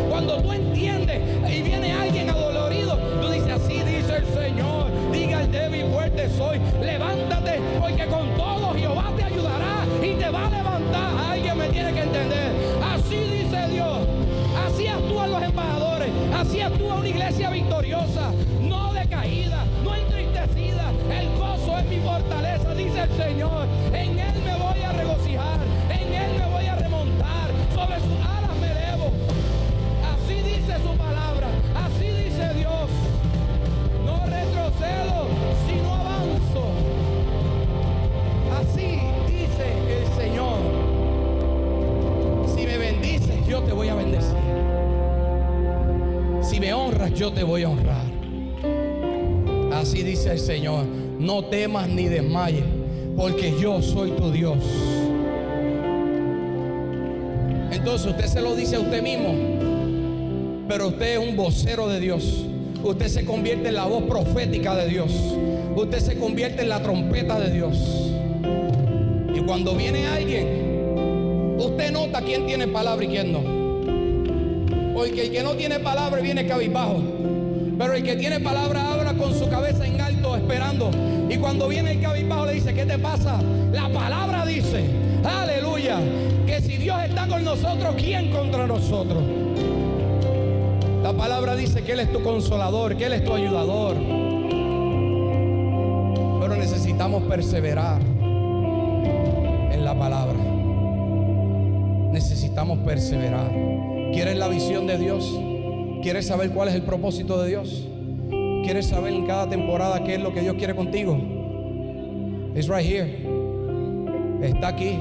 Cuando tú entiendes y viene alguien adolorido, tú dices, así dice el Señor. Diga al débil, fuerte soy. Levántate, porque con todo Jehová te ayudará y te va a levantar. Alguien me tiene que entender. Así dice Dios. Así actúan los embajadores. Así actúa una iglesia victoriosa, no decaída, no entristecida. El gozo es mi fortaleza, dice el Señor. En Él me voy a regocijar, en Él me voy a remontar, sobre sus alas me elevo. Así dice su palabra, así dice Dios. No retrocedo, sino avanzo. Así dice el Señor. Si me bendices, yo te voy a bendecir. Si me honras, yo te voy a honrar. Así dice el Señor. No temas ni desmayes, porque yo soy tu Dios. Entonces usted se lo dice a usted mismo, pero usted es un vocero de Dios. Usted se convierte en la voz profética de Dios. Usted se convierte en la trompeta de Dios. Y cuando viene alguien, usted nota quién tiene palabra y quién no. Porque el que no tiene palabra viene cabizbajo, pero el que tiene palabra habla con su cabeza en alto esperando. Y cuando viene el cabizbajo le dice, ¿qué te pasa? La palabra dice, aleluya, que si Dios está con nosotros, ¿quién contra nosotros? La palabra dice que Él es tu consolador, que Él es tu ayudador. Pero necesitamos perseverar en la palabra. Necesitamos perseverar. ¿Quieres la visión de Dios? ¿Quieres saber cuál es el propósito de Dios? ¿Quieres saber en cada temporada qué es lo que Dios quiere contigo? It's right here. Está aquí.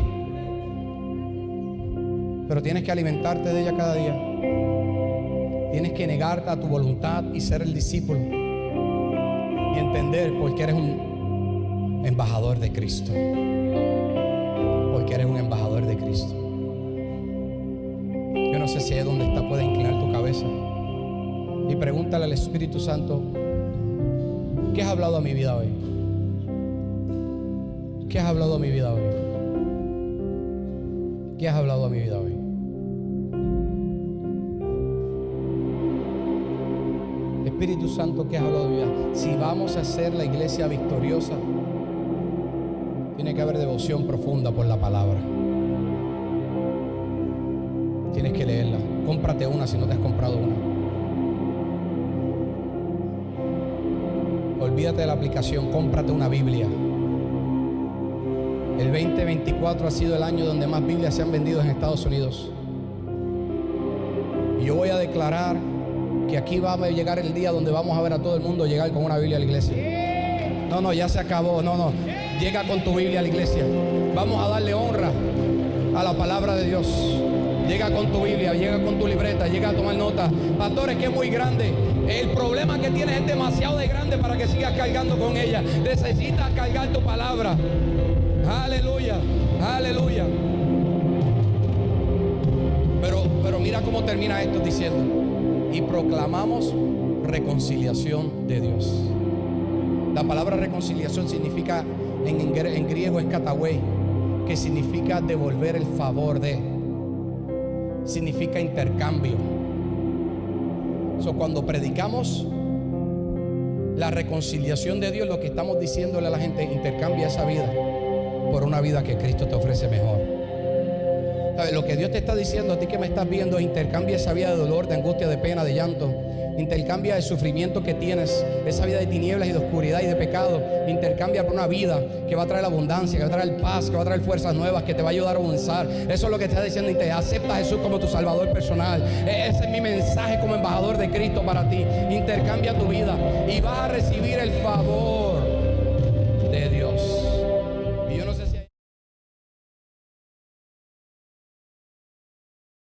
Pero tienes que alimentarte de ella cada día. Tienes que negarte a tu voluntad y ser el discípulo. Y entender por qué eres un embajador de Cristo. Porque eres un embajador de Cristo. Yo no sé si es donde está, puedes inclinar tu cabeza y pregúntale al Espíritu Santo, ¿qué has hablado a mi vida hoy? ¿Qué has hablado a mi vida hoy? ¿Qué has hablado a mi vida hoy? Espíritu Santo, ¿qué has hablado a mi vida? Si vamos a ser la iglesia victoriosa, tiene que haber devoción profunda por la palabra. Tienes que leerla. Cómprate una si no te has comprado una. Olvídate de la aplicación, cómprate una Biblia. El 2024 ha sido el año donde más Biblias se han vendido en Estados Unidos. Y yo voy a declarar que aquí va a llegar el día donde vamos a ver a todo el mundo llegar con una Biblia a la iglesia. No, ya se acabó. No. Llega con tu Biblia a la iglesia. Vamos a darle honra a la palabra de Dios. Llega con tu Biblia, llega con tu libreta, llega a tomar nota. Pastores, que es muy grande. El problema que tienes es demasiado de grande para que sigas cargando con ella. Necesitas cargar tu palabra. Aleluya, aleluya. Pero mira cómo termina esto diciendo: y proclamamos reconciliación de Dios. La palabra reconciliación significa, en griego es katawei, que significa devolver el favor de. Significa intercambio. Cuando predicamos la reconciliación de Dios, lo que estamos diciéndole a la gente: intercambia esa vida por una vida que Cristo te ofrece mejor. Lo que Dios te está diciendo a ti que me estás viendo es: intercambia esa vida de dolor, de angustia, de pena, de llanto. Intercambia el sufrimiento que tienes, esa vida de tinieblas y de oscuridad y de pecado. Intercambia por una vida que va a traer abundancia, que va a traer paz, que va a traer fuerzas nuevas, que te va a ayudar a avanzar. Eso es lo que está diciendo. Y te acepta a Jesús como tu Salvador personal. Ese es mi mensaje como embajador de Cristo para ti. Intercambia tu vida y vas a recibir el favor